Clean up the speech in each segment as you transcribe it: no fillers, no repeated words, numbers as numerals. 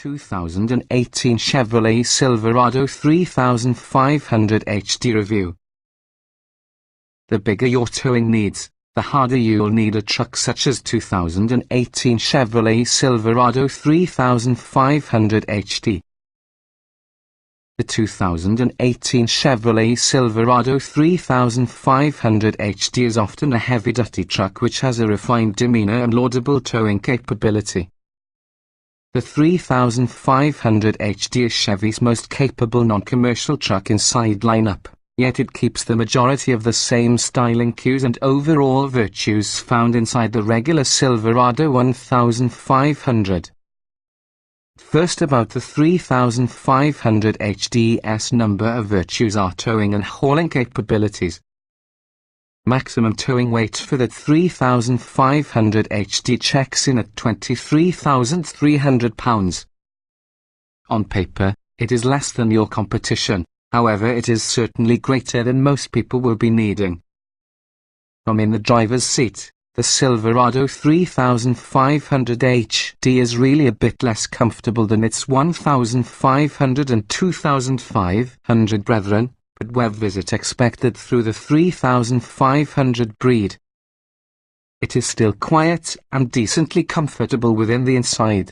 2018 Chevrolet Silverado 3500 HD review. The bigger your towing needs, the harder you'll need a truck such as 2018 Chevrolet Silverado 3500 HD. The 2018 Chevrolet Silverado 3500 HD is often a heavy-duty truck which has a refined demeanor and laudable towing capability. The 3500 HD is Chevy's most capable non-commercial truck inside lineup, yet it keeps the majority of the same styling cues and overall virtues found inside the regular Silverado 1500. First, about the 3500 HD's number of virtues are towing and hauling capabilities. Maximum towing weight for the 3500 HD checks in at 23,300 pounds. On paper, it is less than your competition, however it is certainly greater than most people will be needing. From in the driver's seat, the Silverado 3500 HD is really a bit less comfortable than its 1500 and 2500 brethren, but web visit expected through the 3500 breed. It is still quiet and decently comfortable within the inside.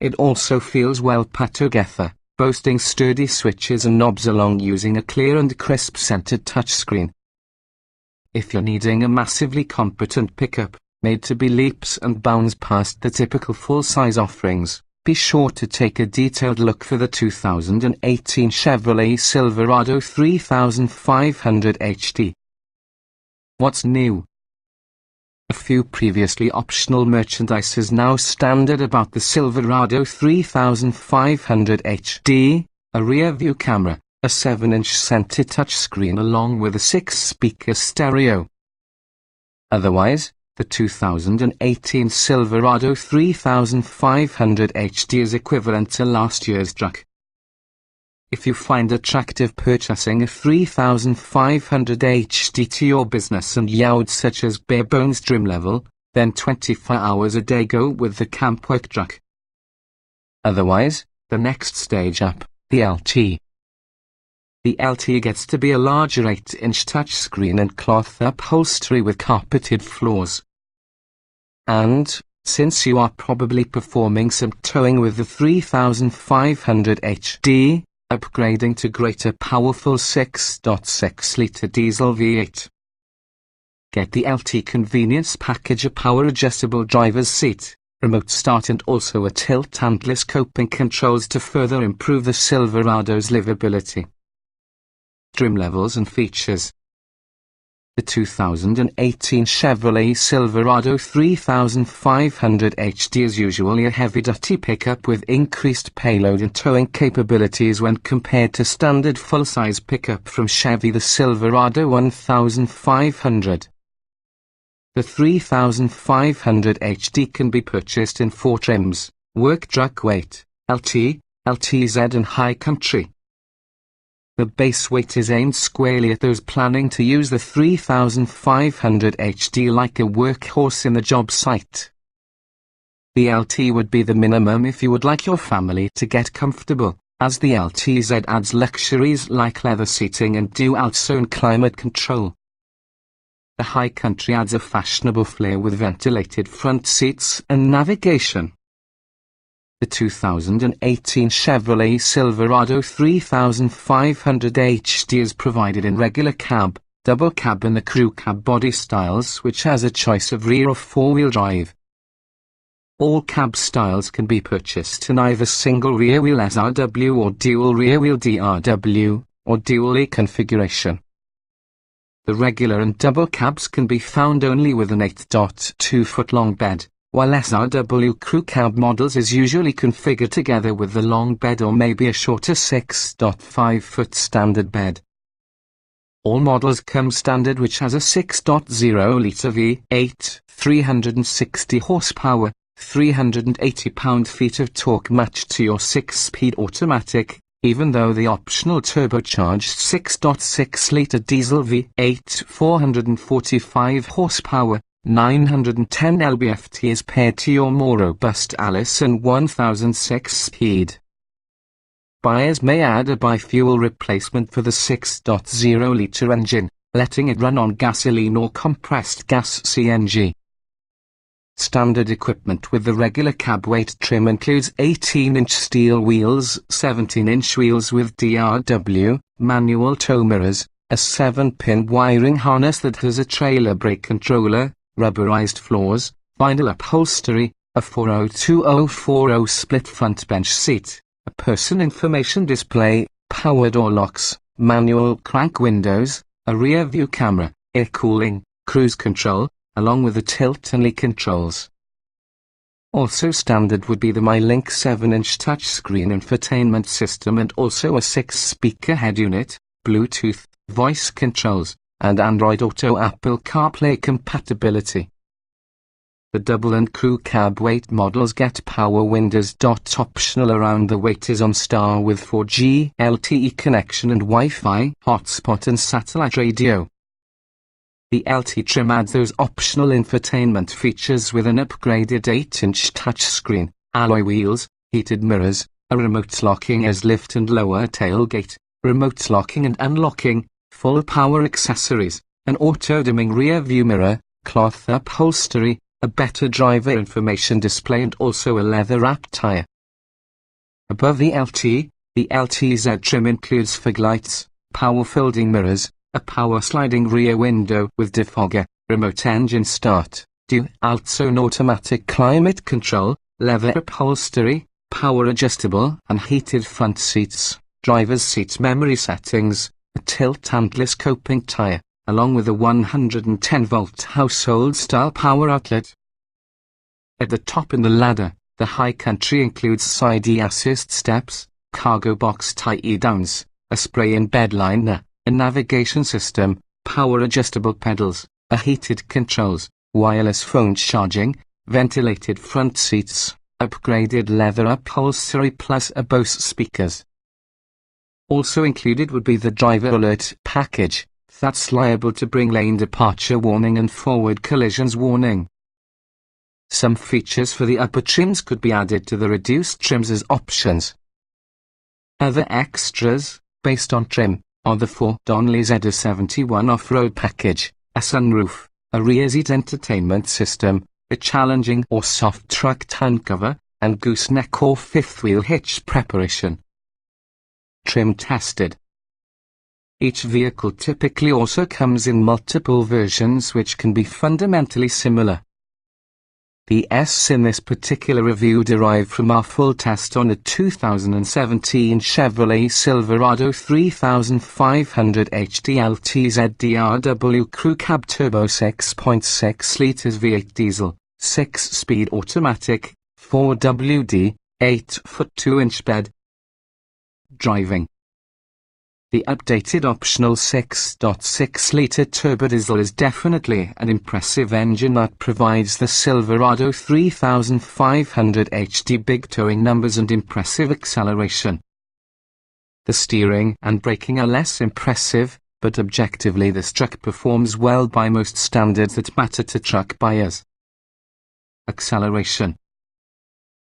It also feels well put together, boasting sturdy switches and knobs along using a clear and crisp centered touchscreen. If you're needing a massively competent pickup, made to be leaps and bounds past the typical full-size offerings, be sure to take a detailed look for the 2018 Chevrolet Silverado 3500 HD. What's new? A few previously optional merchandise is now standard about the Silverado 3500 HD, a rear-view camera, a 7-inch center touchscreen along with a 6-speaker stereo. Otherwise, the 2018 Silverado 3500 HD is equivalent to last year's truck. If you find attractive purchasing a 3500 HD to your business and yachts such as bare bones trim level, then 24 hours a day go with the camp work truck. Otherwise, the next stage up, the LT. The LT gets to be a larger 8-inch touchscreen and cloth upholstery with carpeted floors. And, since you are probably performing some towing with the 3500 HD, upgrading to greater powerful 6.6-litre diesel V8. Get the LT convenience package: a power-adjustable driver's seat, remote start and also a tilt-handless coping controls to further improve the Silverado's livability. Trim levels and features. The 2018 Chevrolet Silverado 3500 HD is usually a heavy-duty pickup with increased payload and towing capabilities when compared to standard full-size pickup from Chevy, the Silverado 1500. The 3500 HD can be purchased in 4 trims: work truck weight, LT, LTZ and high country. The base weight is aimed squarely at those planning to use the 3500 HD like a workhorse in the job site. The LT would be the minimum if you would like your family to get comfortable, as the LTZ adds luxuries like leather seating and dual-zone climate control. The high country adds a fashionable flair with ventilated front seats and navigation. The 2018 Chevrolet Silverado 3500 HD is provided in regular cab, double cab and the crew cab body styles, which has a choice of rear or four-wheel drive. All cab styles can be purchased in either single rear-wheel SRW or dual rear-wheel DRW, or dual E configuration. The regular and double cabs can be found only with an 8.2-foot-long bed, while SRW crew cab models is usually configured together with the long bed or maybe a shorter 6.5-foot standard bed. All models come standard, which has a 6.0-litre V8, 360 horsepower, 380 pound-feet of torque matched to your 6-speed automatic, even though the optional turbocharged 6.6-litre diesel V8, 445 horsepower, 910 lb-ft is paired to your more robust Allison 1006 speed. Buyers may add a bi-fuel replacement for the 6.0-litre engine, letting it run on gasoline or compressed gas CNG. Standard equipment with the regular cab weight trim includes 18-inch steel wheels, 17-inch wheels with DRW, manual tow mirrors, a 7-pin wiring harness that has a trailer brake controller, rubberized floors, vinyl upholstery, a 402/040 split front bench seat, a person information display, power door locks, manual crank windows, a rear view camera, air cooling, cruise control, along with the tilt and leak controls. Also standard would be the MyLink 7-inch touchscreen infotainment system and also a 6-speaker head unit, Bluetooth, voice controls, and Android Auto Apple CarPlay compatibility. The double and crew cab weight models get power windows. Optional around the weight is OnStar with 4G LTE connection and Wi-Fi hotspot and satellite radio. The LT trim adds those optional infotainment features with an upgraded 8-inch touchscreen, alloy wheels, heated mirrors, a remote locking as lift and lower tailgate, remote locking and unlocking, full power accessories, an auto-dimming rear view mirror, cloth upholstery, a better driver information display and also a leather-wrapped tire. Above the LTZ trim includes fog lights, power folding mirrors, a power sliding rear window with defogger, remote engine start, dual zone automatic climate control, leather upholstery, power adjustable and heated front seats, driver's seat memory settings, a tilt and telescoping tire, along with a 110-volt household-style power outlet. At the top in the ladder, the High Country includes side assist steps, cargo box tie-downs, a spray-in bed liner, a navigation system, power-adjustable pedals, a heated controls, wireless phone charging, ventilated front seats, upgraded leather upholstery plus a Bose speakers. Also included would be the driver alert package, that's liable to bring lane departure warning and forward collisions warning. Some features for the upper trims could be added to the reduced trims as options. Other extras, based on trim, are the Ford Donnelly ZR71 off-road package, a sunroof, a rear seat entertainment system, a challenging or soft truck tongue cover, and gooseneck or fifth wheel hitch preparation. Trim tested. Each vehicle typically also comes in multiple versions which can be fundamentally similar. The S in this particular review derived from our full test on a 2017 Chevrolet Silverado 3500 HDLTZ DRW Crew Cab Turbo 6.6 litres V8 diesel, 6-speed automatic, 4WD, 8-foot 2-inch bed. Driving. The updated optional 6.6-litre turbo diesel is definitely an impressive engine that provides the Silverado 3500 HD big towing numbers and impressive acceleration. The steering and braking are less impressive, but objectively this truck performs well by most standards that matter to truck buyers. Acceleration.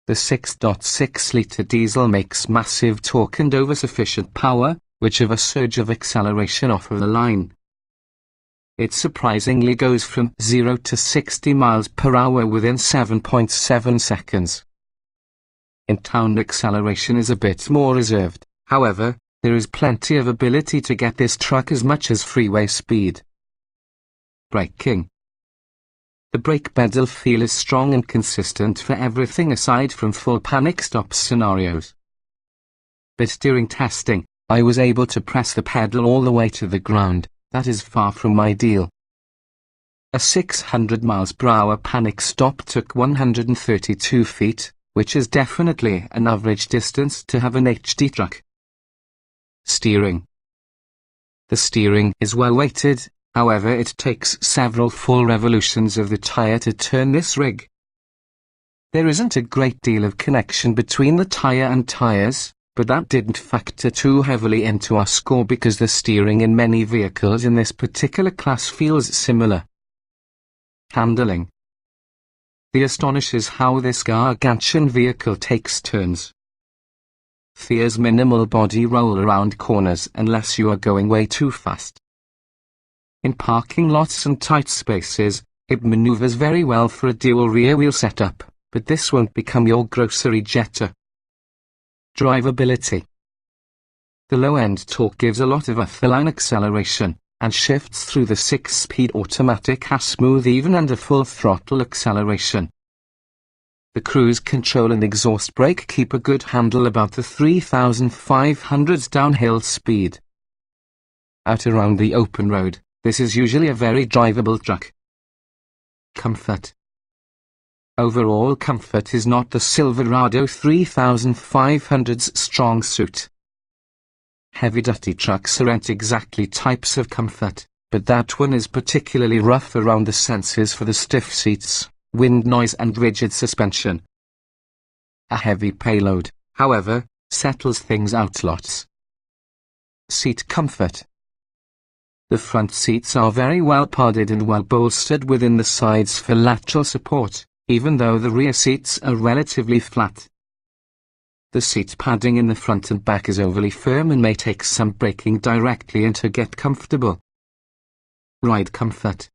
The 6.6-litre diesel makes massive torque and over-sufficient power, which have a surge of acceleration off of the line. It surprisingly goes from 0 to 60 miles per hour within 7.7 seconds. In town acceleration is a bit more reserved, however, there is plenty of ability to get this truck as much as freeway speed. Braking. The brake pedal feel is strong and consistent for everything aside from full panic stop scenarios. But during testing, I was able to press the pedal all the way to the ground. That is far from ideal. A 600 miles per hour panic stop took 132 feet, which is definitely an average distance to have an HD truck. Steering. The steering is well weighted, however it takes several full revolutions of the tire to turn this rig. There isn't a great deal of connection between the tire and tires, but that didn't factor too heavily into our score because the steering in many vehicles in this particular class feels similar. Handling. The astonishes how this gargantuan vehicle takes turns. Fears minimal body roll around corners unless you are going way too fast. In parking lots and tight spaces, it maneuvers very well for a dual rear wheel setup, but this won't become your grocery jetter. Drivability. The low-end torque gives a lot of off-the-line acceleration, and shifts through the 6-speed automatic are smooth even under full throttle acceleration. The cruise control and exhaust brake keep a good handle about the 3,500's downhill speed. Out around the open road, this is usually a very drivable truck. Comfort. Overall comfort is not the Silverado 3500's strong suit. Heavy-duty trucks aren't exactly types of comfort, but that one is particularly rough around the senses for the stiff seats, wind noise and rigid suspension. A heavy payload, however, settles things out lots. Seat comfort. The front seats are very well padded and well bolstered within the sides for lateral support, even though the rear seats are relatively flat. The seat padding in the front and back is overly firm and may take some breaking directly in to get comfortable. Ride comfort.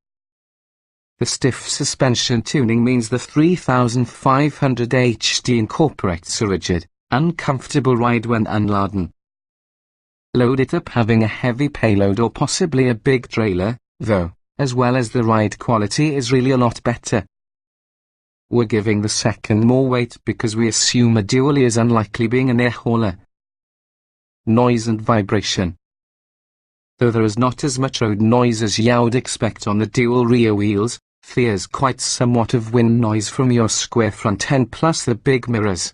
The stiff suspension tuning means the 3500 HD incorporates a rigid, uncomfortable ride when unladen. Load it up having a heavy payload or possibly a big trailer, though, as well as the ride quality is really a lot better. We're giving the second more weight because we assume a dually is unlikely being an air hauler. Noise and vibration. Though there is not as much road noise as you would expect on the dual rear wheels, there's quite somewhat of wind noise from your square front end plus the big mirrors.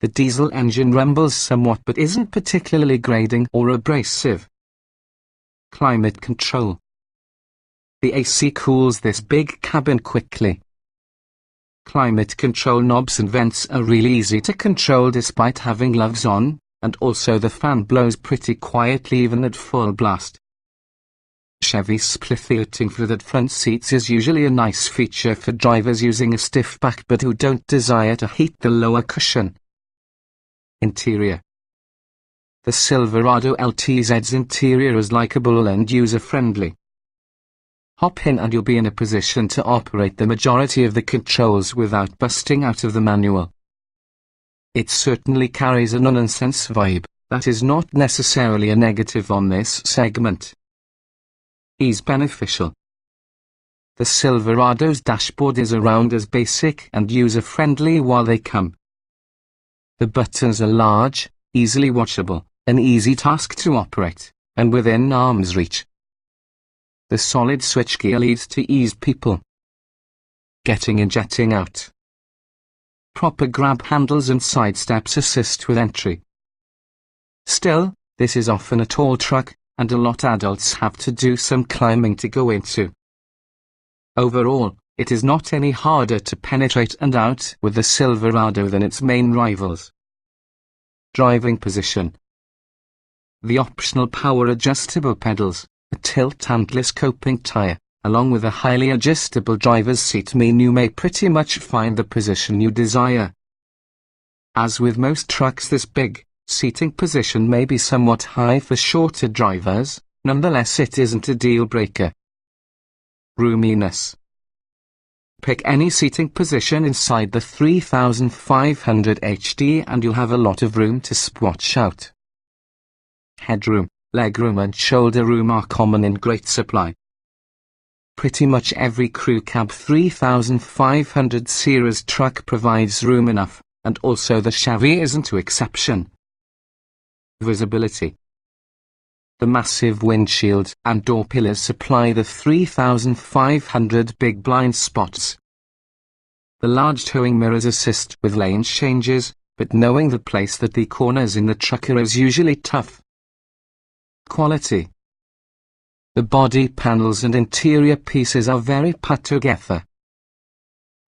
The diesel engine rumbles somewhat but isn't particularly grating or abrasive. Climate control. The AC cools this big cabin quickly. Climate control knobs and vents are really easy to control despite having gloves on, and also the fan blows pretty quietly even at full blast. Chevy split heating for the front seats is usually a nice feature for drivers using a stiff back but who don't desire to heat the lower cushion. Interior. The Silverado LTZ's interior is likable and user-friendly. Hop in and you'll be in a position to operate the majority of the controls without busting out of the manual. It certainly carries a nonsense vibe, that is not necessarily a negative on this segment. Ease beneficial. The Silverado's dashboard is around as basic and user-friendly while they come. The buttons are large, easily watchable, an easy task to operate, and within arm's reach. The solid switchgear leads to ease people getting and jetting out. Proper grab handles and side steps assist with entry. Still, this is often a tall truck, and a lot adults have to do some climbing to go into. Overall, it is not any harder to penetrate and out with the Silverado than its main rivals. Driving position. The optional power adjustable pedals, a tilt and telescoping tire, along with a highly adjustable driver's seat mean you may pretty much find the position you desire. As with most trucks this big, seating position may be somewhat high for shorter drivers, nonetheless it isn't a deal breaker. Roominess. Pick any seating position inside the 3500 HD and you'll have a lot of room to splotch out. Headroom, legroom and shoulder room are common in great supply. Pretty much every crew cab 3500 Sierra's truck provides room enough, and also the Chevy isn't an exception. Visibility. The massive windshield and door pillars supply the 3500 big blind spots. The large towing mirrors assist with lane changes, but knowing the place that the corners in the truck are is usually tough. Quality. The body panels and interior pieces are very put together.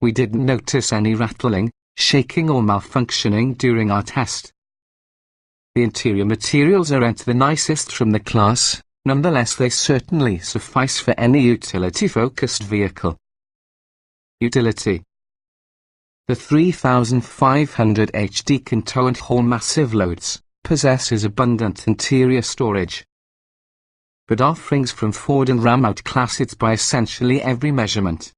We didn't notice any rattling, shaking or malfunctioning during our test. The interior materials aren't the nicest from the class, nonetheless they certainly suffice for any utility-focused vehicle. Utility. The 3500 HD can tow and haul massive loads, possesses abundant interior storage, but offerings from Ford and Ram outclass it by essentially every measurement.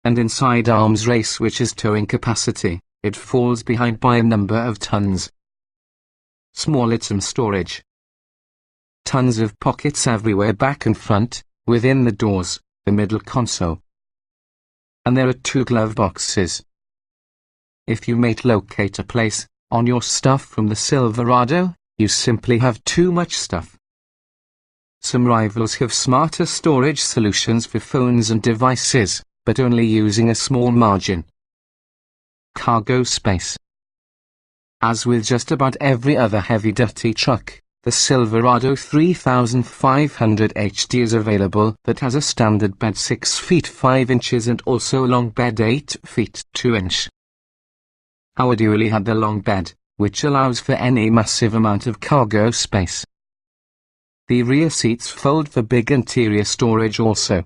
And inside arms race, which is towing capacity, it falls behind by a number of tons. Small item storage. Tons of pockets everywhere, back and front, within the doors, the middle console. And there are 2 glove boxes. If you may locate a place on your stuff from the Silverado, you simply have too much stuff. Some rivals have smarter storage solutions for phones and devices, but only using a small margin. Cargo space. As with just about every other heavy-duty truck, the Silverado 3500 HD is available that has a standard bed 6 feet 5 inches and also a long bed 8 feet 2 inch. Our dually had the long bed, which allows for any massive amount of cargo space. The rear seats fold for big interior storage also.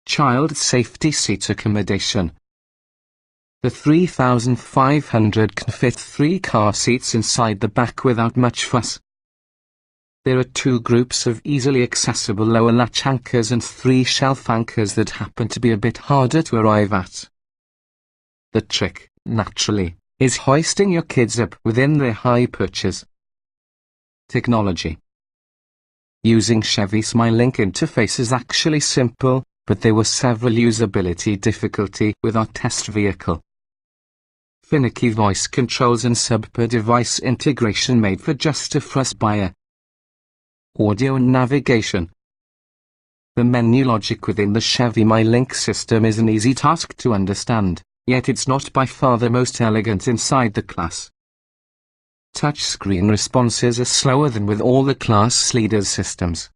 Child safety seat accommodation. The 3500 can fit 3 car seats inside the back without much fuss. There are 2 groups of easily accessible lower latch anchors and 3 shelf anchors that happen to be a bit harder to arrive at. The trick, naturally, is hoisting your kids up within their high perches. Technology. Using Chevy SmileLink interface is actually simple, but there were several usability difficulty with our test vehicle. Finicky voice controls and sub-per-device integration made for just a fuss buyer. Audio and navigation. The menu logic within the Chevy SmileLink system is an easy task to understand, yet it's not by far the most elegant inside the class. Touchscreen responses are slower than with all the class leaders' systems.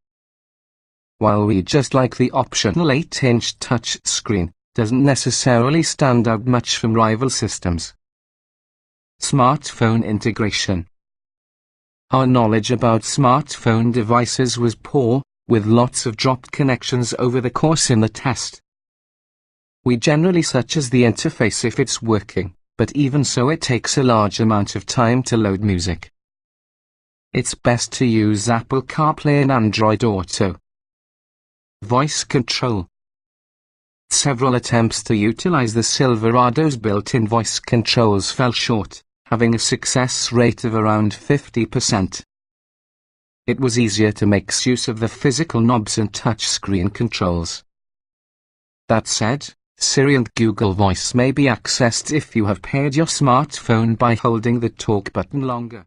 While we just like the optional 8-inch touchscreen, doesn't necessarily stand out much from rival systems. Smartphone integration. Our knowledge about smartphone devices was poor, with lots of dropped connections over the course in the test. We generally search as the interface if it's working, but even so it takes a large amount of time to load music. It's best to use Apple CarPlay and Android Auto. Voice control. Several attempts to utilize the Silverado's built-in voice controls fell short, having a success rate of around 50%. It was easier to make use of the physical knobs and touchscreen controls. That said, Siri and Google Voice may be accessed if you have paired your smartphone by holding the talk button longer.